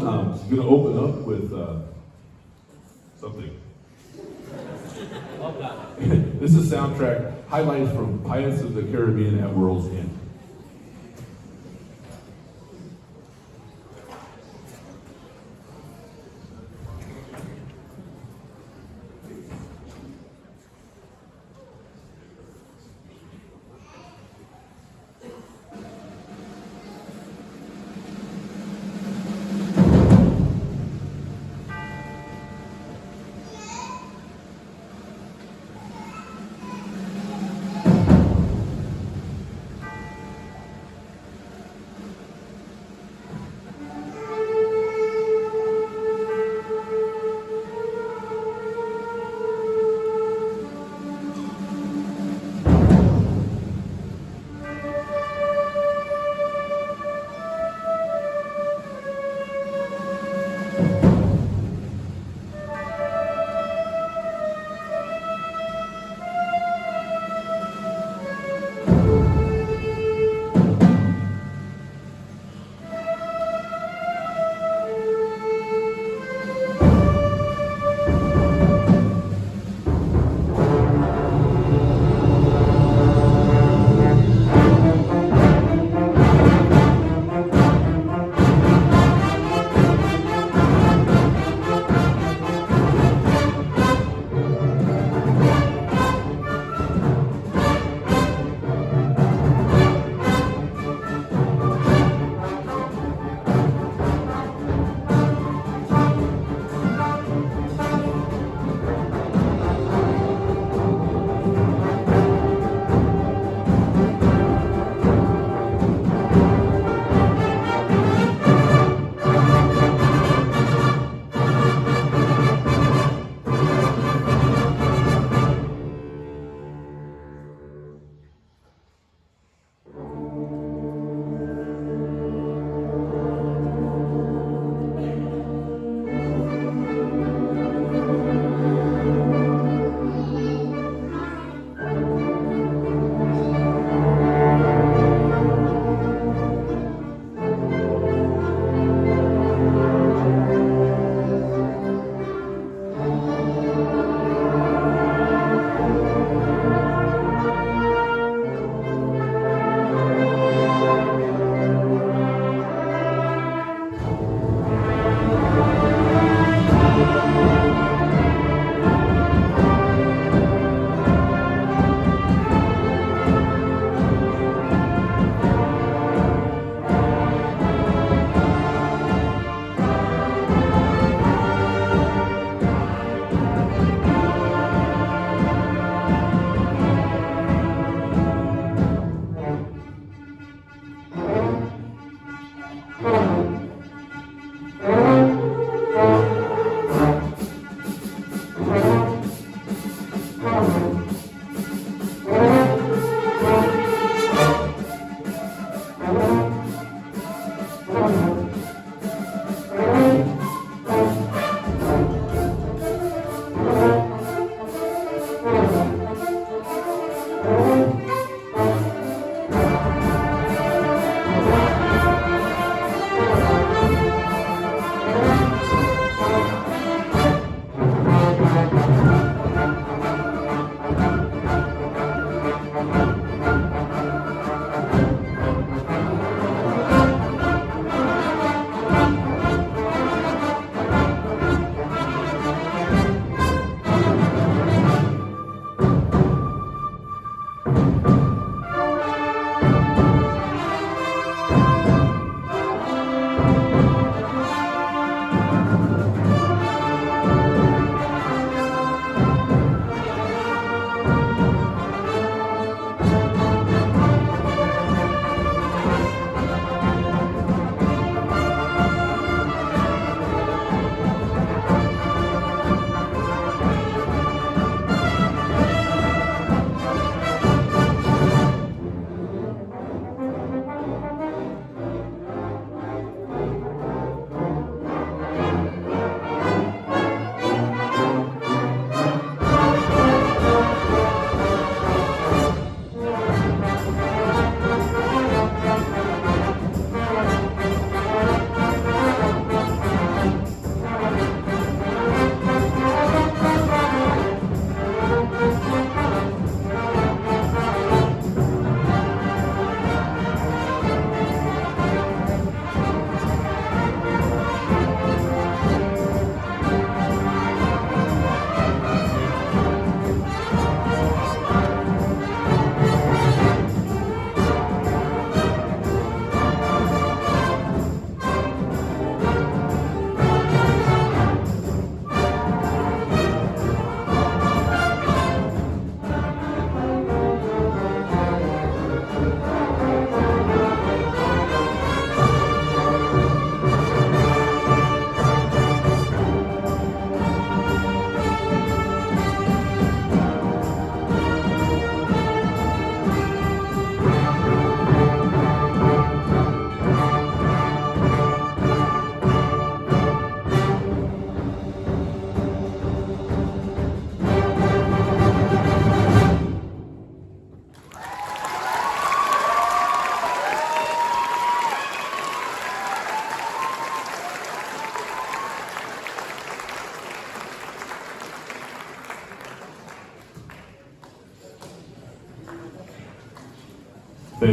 I'm going to open up with something. This is soundtrack highlights from Pirates of the Caribbean at World's End.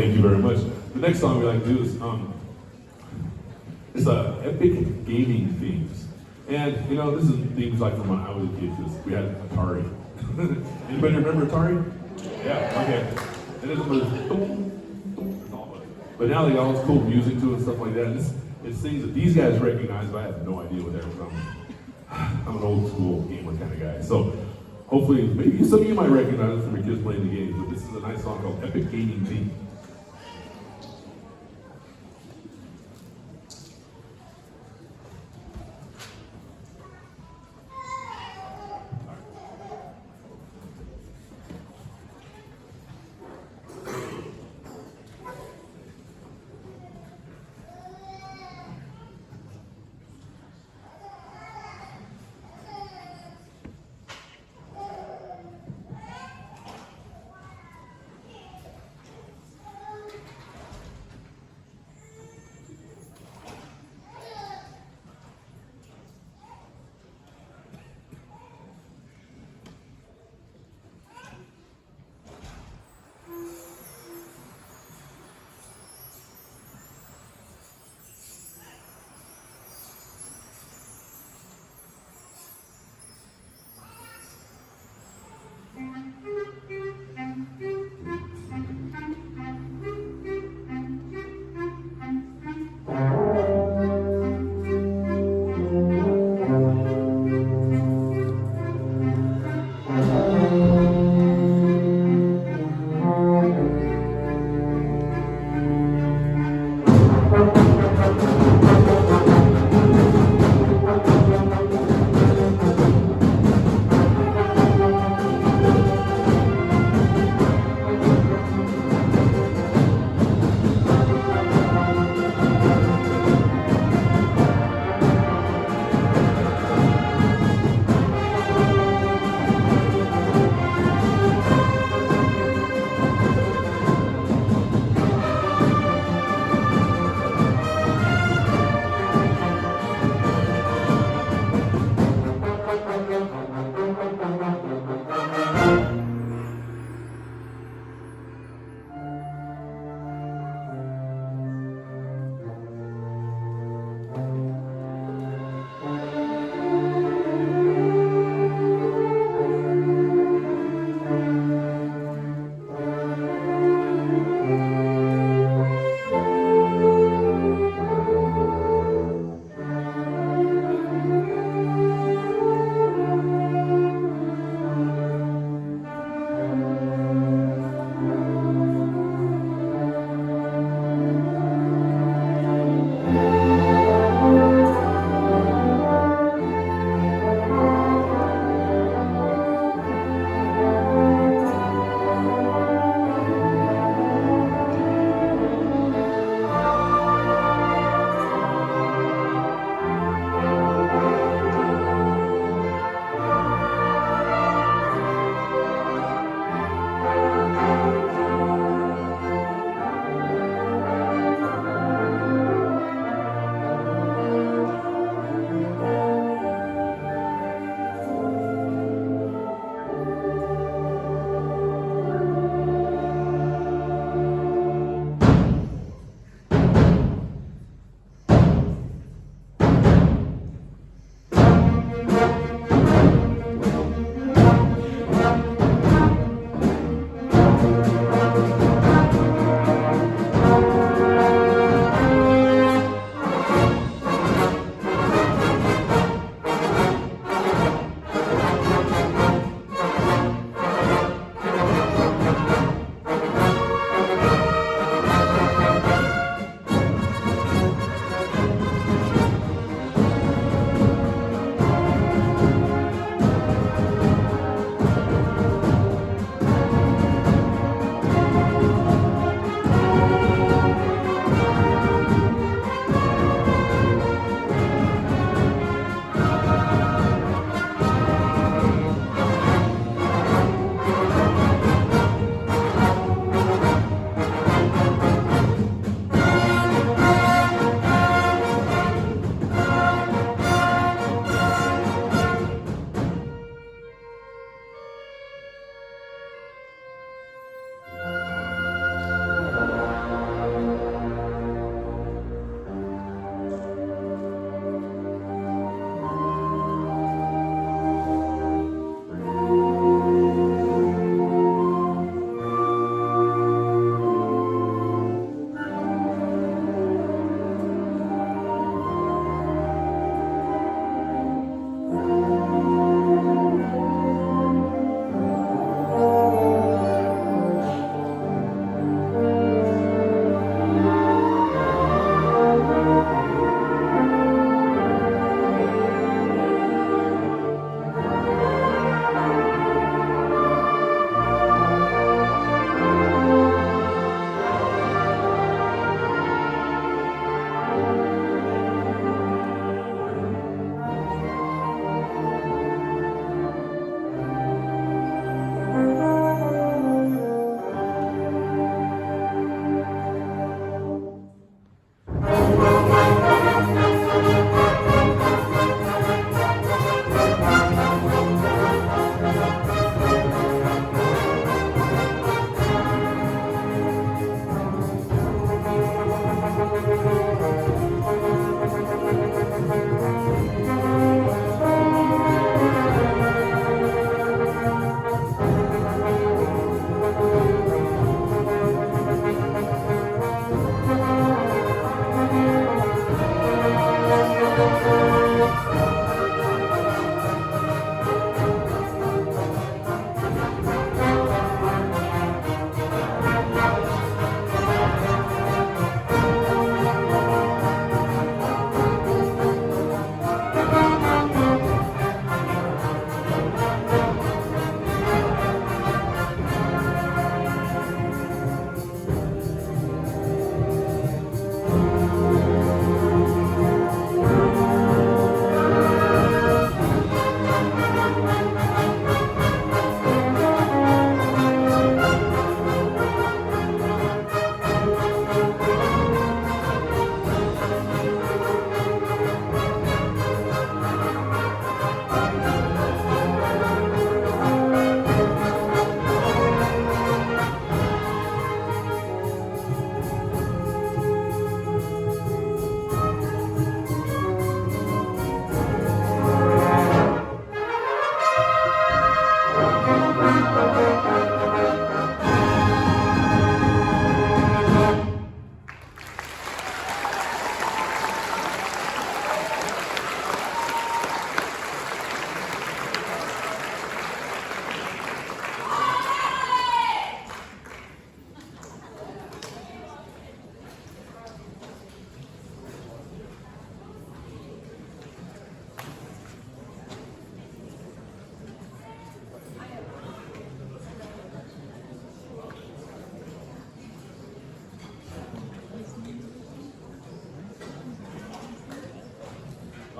Thank you very much. The next song we like to do is it's a epic gaming themes. And you know, this is themes like from when I was a kid, because we had Atari. Anybody remember Atari? Yeah, okay. And it was but now they got all this cool music to it and stuff like that. And it's things that these guys recognize, but I have no idea what they're from. I'm an old school gamer kind of guy. So hopefully, maybe some of you might recognize it from your kids playing the games, but this is a nice song called Epic Gaming Theme.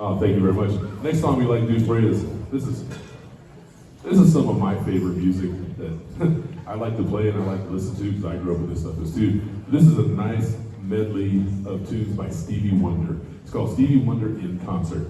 Oh, thank you very much. Next song we like to do for you is this is some of my favorite music that I like to play and I like to listen to because I grew up with this stuff as too. This is a nice medley of tunes by Stevie Wonder. It's called Stevie Wonder in Concert.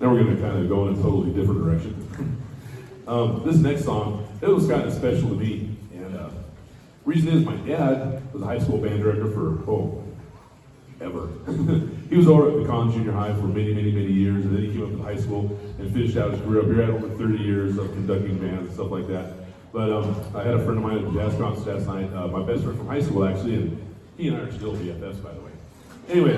Now we're going to kind of go in a totally different direction. This next song, it was kind of special to me. And reason is my dad was a high school band director for, ever. He was over at Pecan Junior High for many, many, many years, and then he came up to high school and finished out his career up here. Had over 30 years of conducting bands and stuff like that. But I had a friend of mine at the jazz concert last night, my best friend from high school actually, and he and I are still BFFs, by the way. Anyway,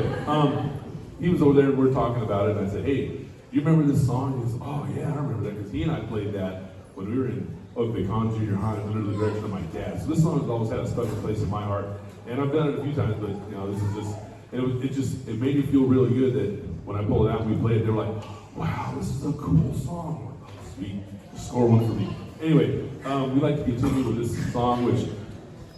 he was over there and we were talking about it, and I said, hey, do you remember this song? He goes, oh yeah, I remember that, because he and I played that when we were in Pecan Junior High under the direction of my dad. So this song has always had a special place in my heart, and I've done it a few times, but this is just, and it made me feel really good that when I pulled it out and we played it, they were like, wow, this is a cool song. I'm like, oh, sweet, score one for me. Anyway, we like to continue with this song, which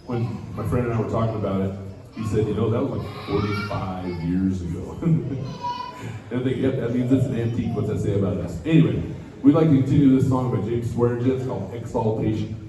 when my friend and I were talking about it, he said, that was like 45 years ago. And I think, yep, that means it's an antique. What's that say about us? Anyway, we'd like to continue this song by James Swearingen. It's called Exaltation.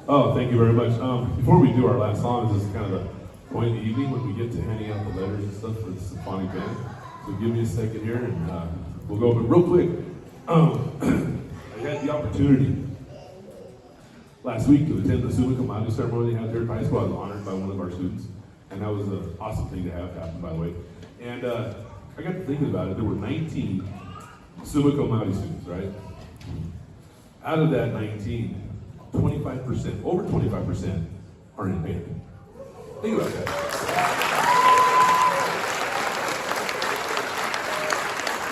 Oh, thank you very much. Before we do our last song, this is kind of the point of the evening when we get to handing out the letters and stuff for the symphonic band. So give me a second here and we'll go. But real quick, I had the opportunity last week to attend the summa cum laude ceremony out there at high school. I was honored by one of our students, and that was an awesome thing to have happen, by the way. And I got to thinking about it. There were 19 summa cum laude students, right? Out of that 19, 25%, over 25% are in band. Think about that.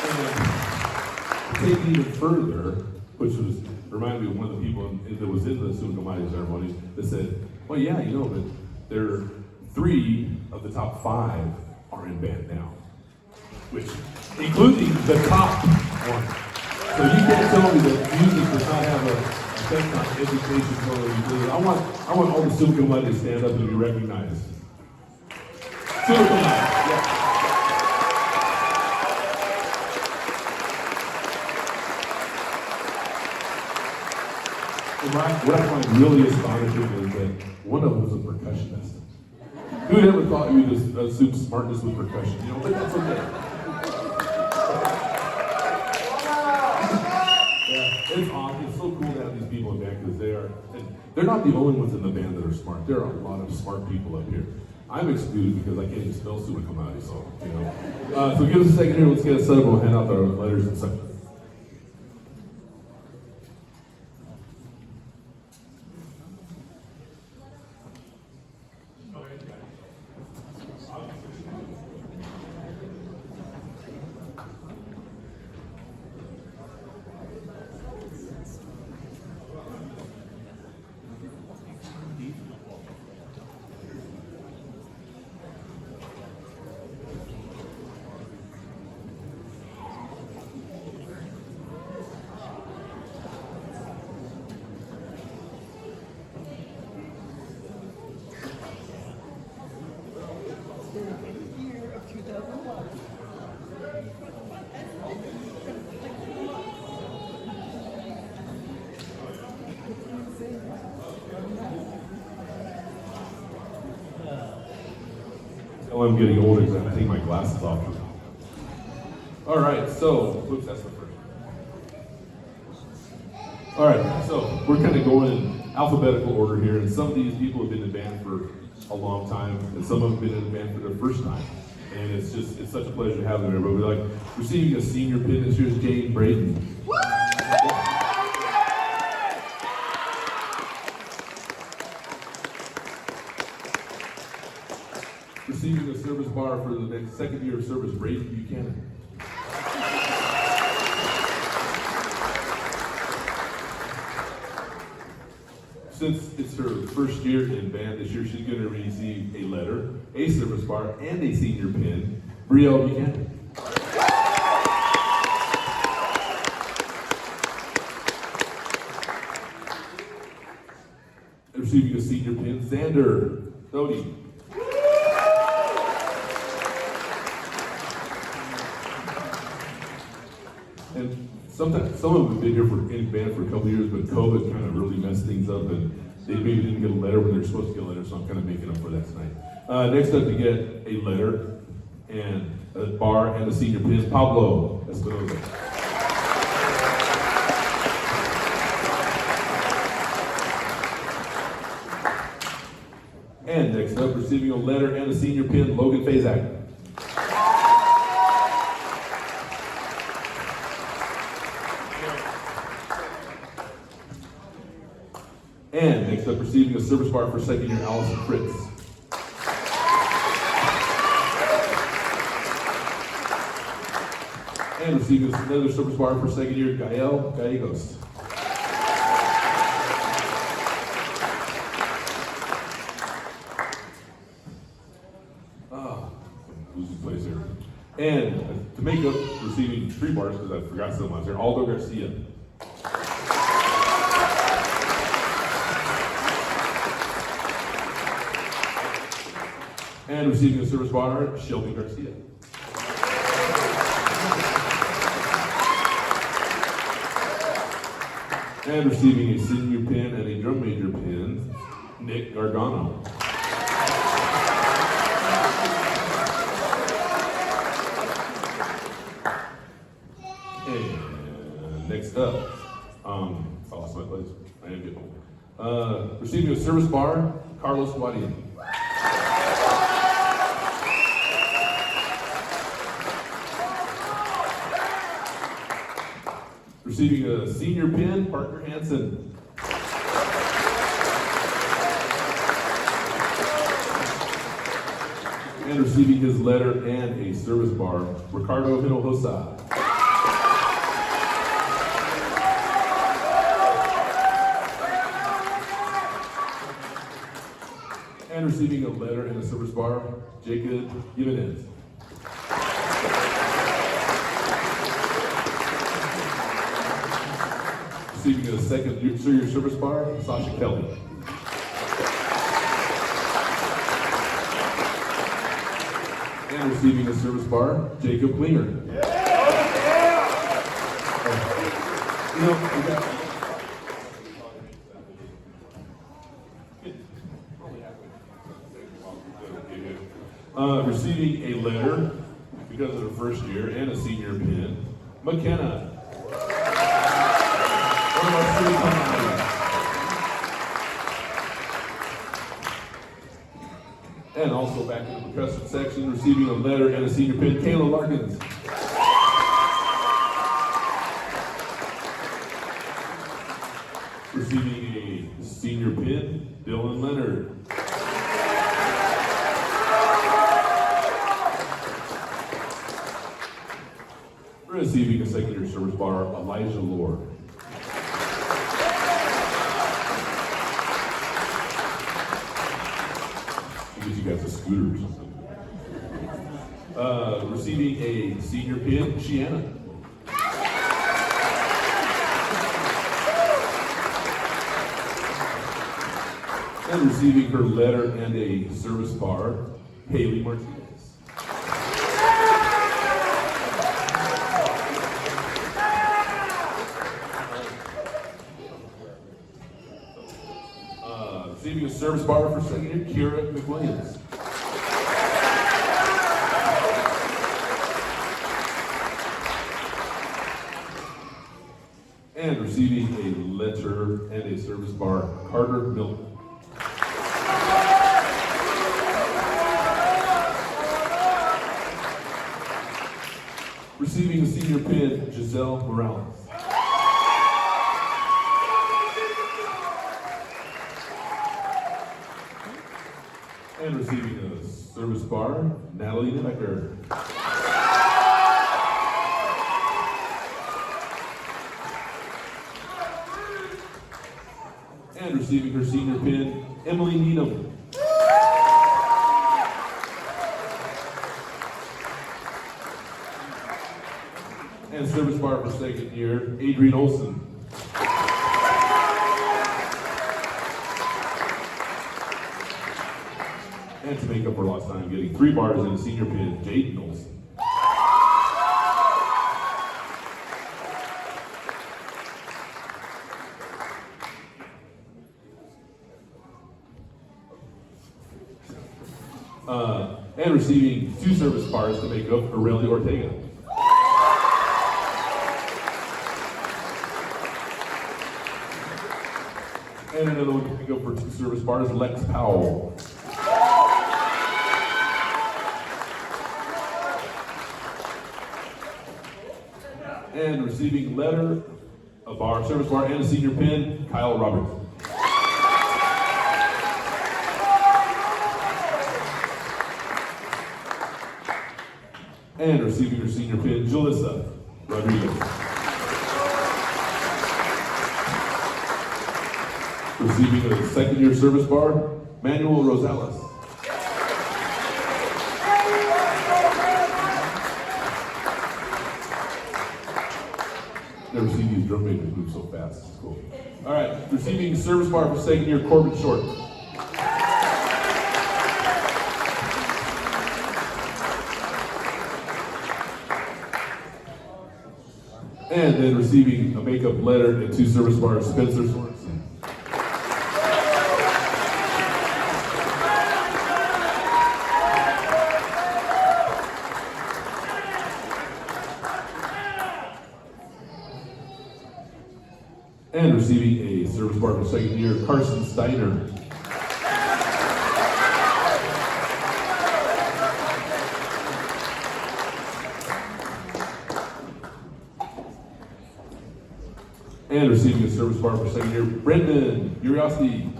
And to take it even further, which reminded me of one of the people that was in the summa cum laude ceremony that said, well, yeah, you know, but there are 3 of the top 5 are in band now, which, including the top one. So you can't tell me that music does not have a effect on education totally. I want all the summa cum laude to stand up and be recognized. Summa cum laude, yeah. What I find really astonishing is that one of them was a percussionist. Who'd ever thought you would assume smartness with percussion? You know, but that's okay. Yeah, it's awesome. It's so cool to have these people in band because they're not the only ones in the band that are smart. There are a lot of smart people up here. I'm excluded because I can't even spell summa cum laude, so, you know. So give us a second here. Let's get it set up. We'll hand out the letters and stuff. Oh, I'm getting older because I have to take my glasses off. All right, so, whoops, that's the first. All right, so we're kind of going in alphabetical order here, and some of these people have been in band for a long time, and some of them have been in band for their first time. And it's such a pleasure to have them here. But we're like receiving a senior pin this year is Jane Braden. Receiving a service bar for the next second year of service, Braden Buchanan. Since it's her first year in band this year, she's going to receive a letter, a service bar, and a senior pin, Brielle Buchanan. Receiving a senior pin, Xander Doty. And sometimes some of them have been here in band for a couple of years, but COVID kind of really messed things up, and they maybe didn't get a letter when they were supposed to get a letter, so I'm kind of making up for that tonight. Next up to get a letter and a bar and a senior pin, Pablo Espinoza. And next up, receiving a letter and a senior pin, Logan Fazak. And next up, receiving a service bar for second year, Allison Fritz. And receiving another service bar for second year, Gael Gallegos. Losing place here. And to make up receiving 3 bars, because I forgot someone here, Aldo Garcia. And receiving a service bar, Shelby Garcia. And receiving a senior pin and a drum major pin, Nick Gargano. And next up, I lost my place. I am getting old. Receiving a service bar, Carlos Guadian. Receiving a senior pin, Parker Hansen. And receiving his letter and a service bar, Ricardo Hinojosa. And receiving a letter and a service bar, Jacob Jimenez. Receiving a second year service bar, Sasha Kelly. And receiving a service bar, Jacob Klinger. You know, we got receiving a letter because of the first year and a senior pin, McKenna. One of our city commandos. And also back in the percussion section, receiving a letter and a senior pin, Kayla Larkins. Receiving a senior pin, Dylan Leonard. Receiving a secondary service bar, Elijah Lord. Gives you guys a scooter or something. Receiving a senior pin, Shiana. And receiving her letter and a service bar, Haley Martinez. Receiving a service bar for second year, Kira McWilliams. And receiving a letter and a service bar, Carter Milton. Receiving a senior pin, Giselle Morales. And receiving a service bar, Natalie Nebecker. And receiving her senior pin, Emily Needham. And service bar for second year, Adrian Olson. And to make up for lost time, getting 3 bars and a senior pin, Jaden Olson. And receiving 2 service bars to make up, Aurelia Ortega. And another one to make up for 2 service bars, Lex Powell. And receiving letter, a bar, service bar, and a senior pin, Kyle Roberts. And receiving her senior pin, Julissa Rodriguez. Receiving a second year service bar, Manuel Rosales. Never seen these drum makers move so fast. It's cool. All right, receiving service bar for second year, Corbin Short. And then receiving a makeup letter and 2 service bars, Spencer Sorensen. second year, Carson Steiner. And receiving a service bar for second year, Brendan Uriosty.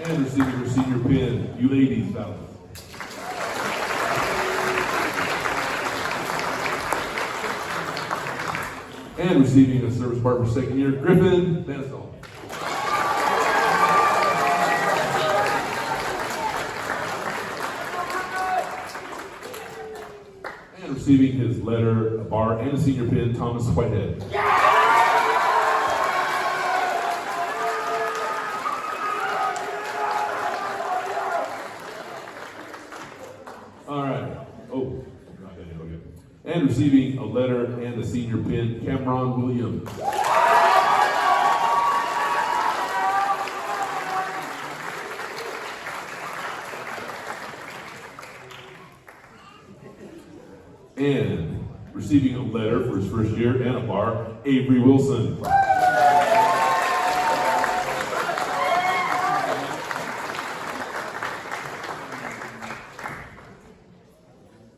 And receiving her senior pin, you ladies, fellas. And receiving a service bar for second year, Griffin Banisal. And receiving his letter, a bar, and a senior pin, Thomas Whitehead. All right. Oh, okay. And receiving a letter and a senior pin, Cameron Williams. And receiving a letter for his first year and a bar, Avery Wilson.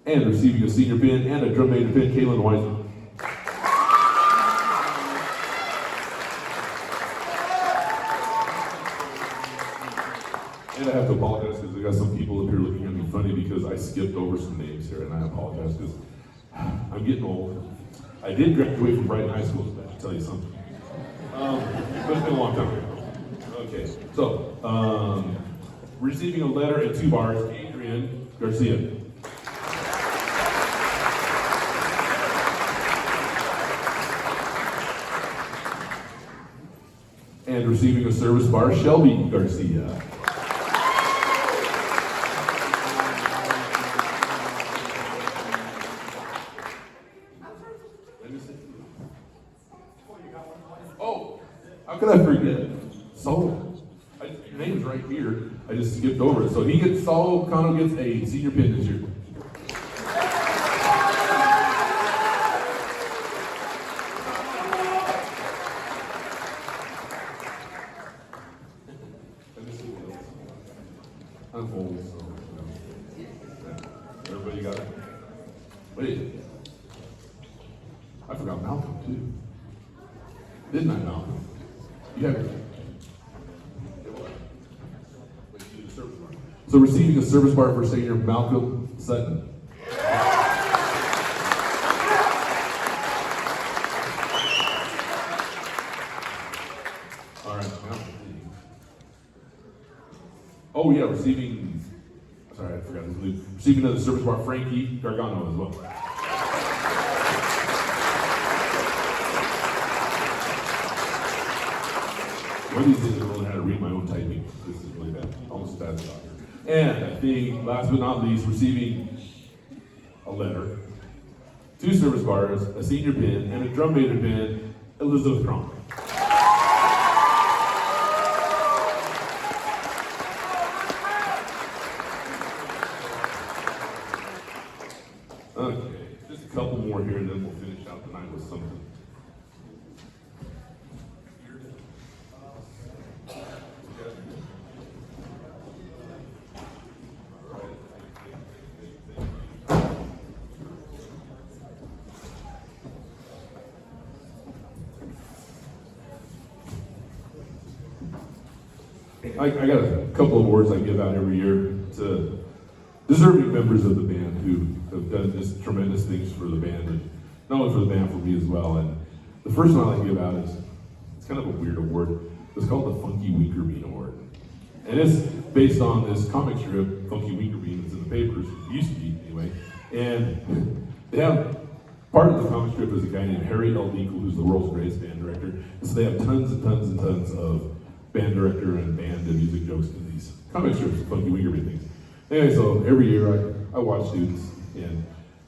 And receiving a senior pin and a drum major pin, Kaylin Wiseman. And I have to apologize because I got some people up here looking at me funny because I skipped over some names here, and I apologize because I'm getting old. I did graduate from Brighton High School, so that should tell you something. But it's been a long time ago. Okay, so receiving a letter and 2 bars, Adrian Garcia. And receiving a service bar, Shelby Garcia. Oh, how could I forget? Saul. Your name's right here. I just skipped over it. So Saul Cano gets a senior pin this year. I'm old, so yeah. Everybody got it? Wait. I forgot Malcolm too. Didn't I, Malcolm? You have it. So receiving a service bar for senior Malcolm Sutton. All right, Malcolm. Oh yeah, receiving another service bar, Frankie Gargano as well. One of these days I really had to read my own typing. This is really bad, almost as bad as doctor. And I think, last but not least, receiving a letter, 2 service bars, a senior pin, and a drum major pin, Elizabeth Cronk. Okay, just a couple more here and then we'll finish out the night with something. I got a couple of awards I give out every year to deserving members of the band who have done just tremendous things for the band, and not only for the band, for me as well. And the first one I like to give out is, it's kind of a weird award. It's called the Funky Winker Bean Award. And it's based on this comic strip, Funky Winker Bean, that's in the papers, it used to be anyway. And they have, part of the comic strip is a guy named Harry L. Dinkel, who's the world's greatest band director. And so they have tons and tons and tons of band director and band and music jokes in these comic strips, Funky Winker Bean things. Anyway, so every year I watch students, and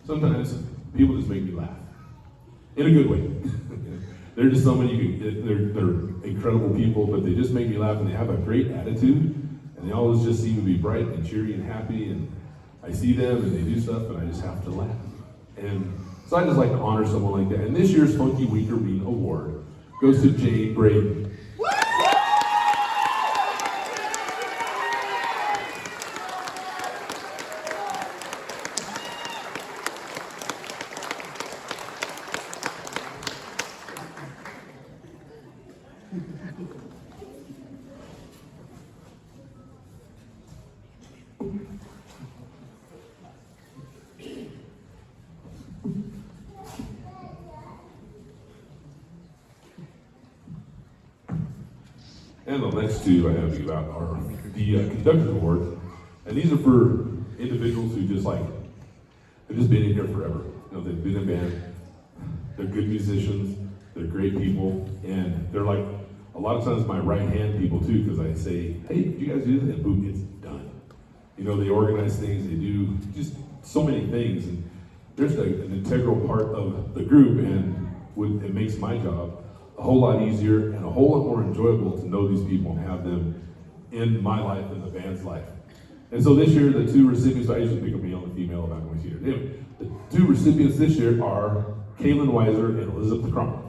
sometimes people just make me laugh. In a good way. They're just someone they're incredible people, but they just make me laugh, and they have a great attitude, and they always just seem to be bright and cheery and happy, and I see them and they do stuff, and I just have to laugh. And so I just like to honor someone like that. And this year's Funky Weaker Bean Award goes to Jade Braden. And the next two I have to give out are the Conductor's Award. And these are for individuals who just like, have just been in here forever. You know, they've been in band, they're good musicians, they're great people, and they're like, a lot of times my right-hand people too, because I say, hey, did you guys do this? And boom, it's done. You know, they organize things, they do just so many things, and there's an integral part of the group, and it makes my job a whole lot easier and a whole lot more enjoyable to know these people and have them in my life and the band's life. And so this year, the two recipients, I usually pick a male and female if I'm going to see it. Anyway, the two recipients this year are Kaylin Weiser and Elizabeth Crump.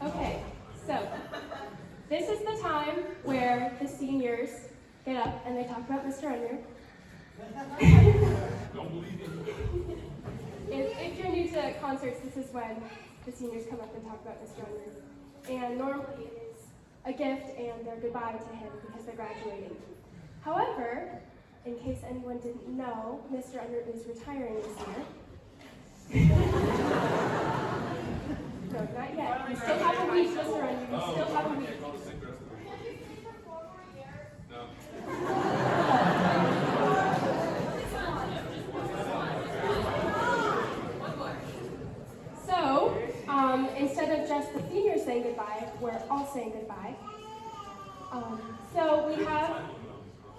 Okay, so this is the time where the seniors get up and they talk about Mr. Under. If you're new to concerts, this is when the seniors come up and talk about Mr. Under. And normally it is a gift and their goodbye to him because they're graduating. However, in case anyone didn't know, Mr. Under is retiring this year. No, not yet. You still have a week, Mr. Under. You still have a week. So, instead of just the seniors saying goodbye, we're all saying goodbye. So we have,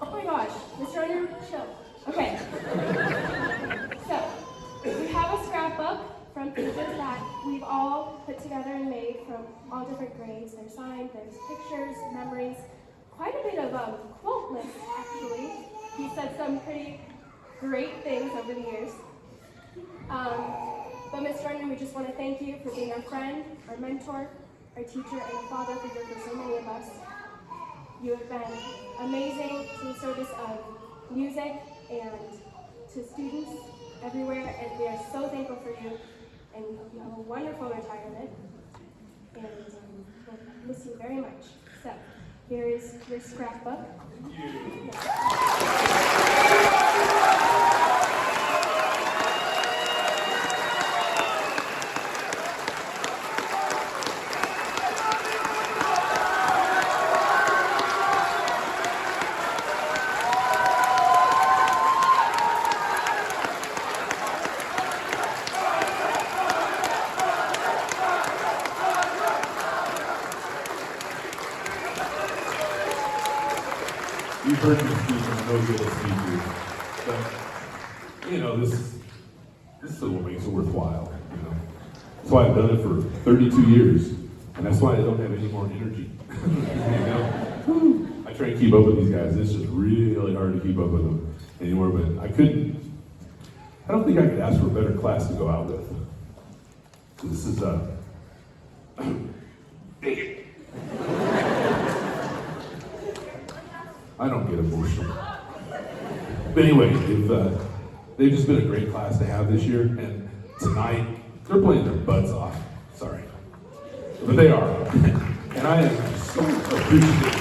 oh my gosh, Mr. Under, chill. Okay. So, we have a scrapbook from pages that we've all put together and made from all different grades. There's signed, there's pictures, memories, quite a bit of quote lists actually. He said some pretty great things over the years. But Mr. Under, we just want to thank you for being our friend, our mentor, our teacher, and a father figure for so many of us. You have been amazing to the service of music and to students everywhere, and we are so thankful for you, and we hope you have a wonderful retirement, and we'll miss you very much. So, here is your scrapbook. You've heard me speak, and I know you're a speaker, but, you know, this is what makes it worthwhile, you know. That's why I've done it for 32 years, and that's why I don't have any more energy, you know. I try to keep up with these guys, and it's just really hard to keep up with them anymore, but I don't think I could ask for a better class to go out with. So this is, I don't get emotional. But anyway, they've just been a great class to have this year, and tonight, they're playing their butts off. Sorry. But they are. And I am so appreciative.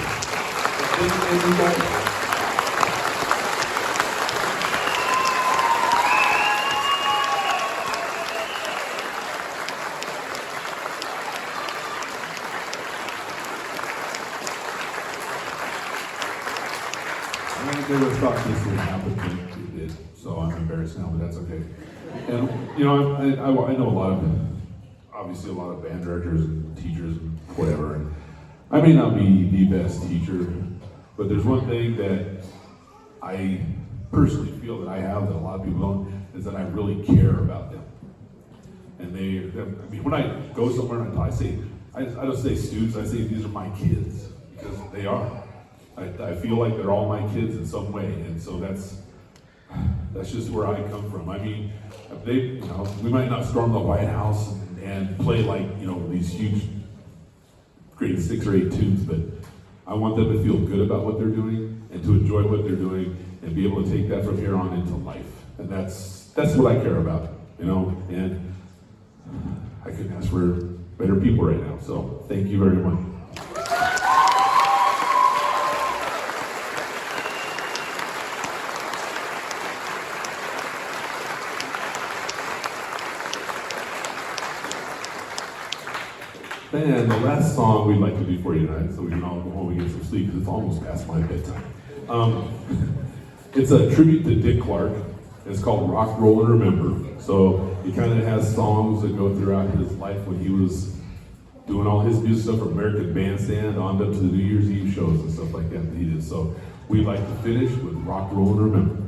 Thank you guys. I never thought this would happen, but it did. So I'm embarrassed now, but that's okay. And you know, I know obviously a lot of band directors and teachers and whatever. And I may not be the best teacher, but there's one thing that I personally feel that I have that a lot of people don't, is that I really care about them. And I mean, when I go somewhere and I don't say students, I say these are my kids, because they are. I feel like they're all my kids in some way, and so that's just where I come from. I mean, we might not storm the White House and play like, these huge grade 6 or 8 tunes, but I want them to feel good about what they're doing and to enjoy what they're doing and be able to take that from here on into life. And that's what I care about, and I couldn't ask for better people right now. So thank you very much. And the last song we'd like to do for you tonight, so we can all go home and get some sleep, because it's almost past my bedtime. It's a tribute to Dick Clark. It's called Rock, Roll, and Remember. So he kind of has songs that go throughout his life when he was doing all his new stuff from American Bandstand on up to the New Year's Eve shows and stuff like that he did. So we'd like to finish with Rock, Roll, and Remember.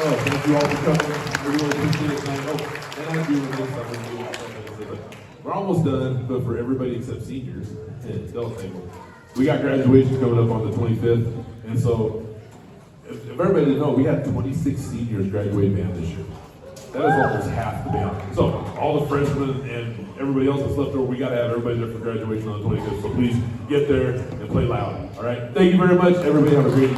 Oh, thank you all for coming. I really appreciate it tonight. Oh, and I'm doing this. I'm gonna do it. But we're almost done, but for everybody except seniors, they'll take them. We got graduation coming up on the 25th, and so if everybody didn't know, we had 26 seniors graduate band this year. That is almost half the band. So all the freshmen and everybody else that's left over, we got to have everybody there for graduation on the 25th. So please get there and play loud. All right. Thank you very much. Everybody have a great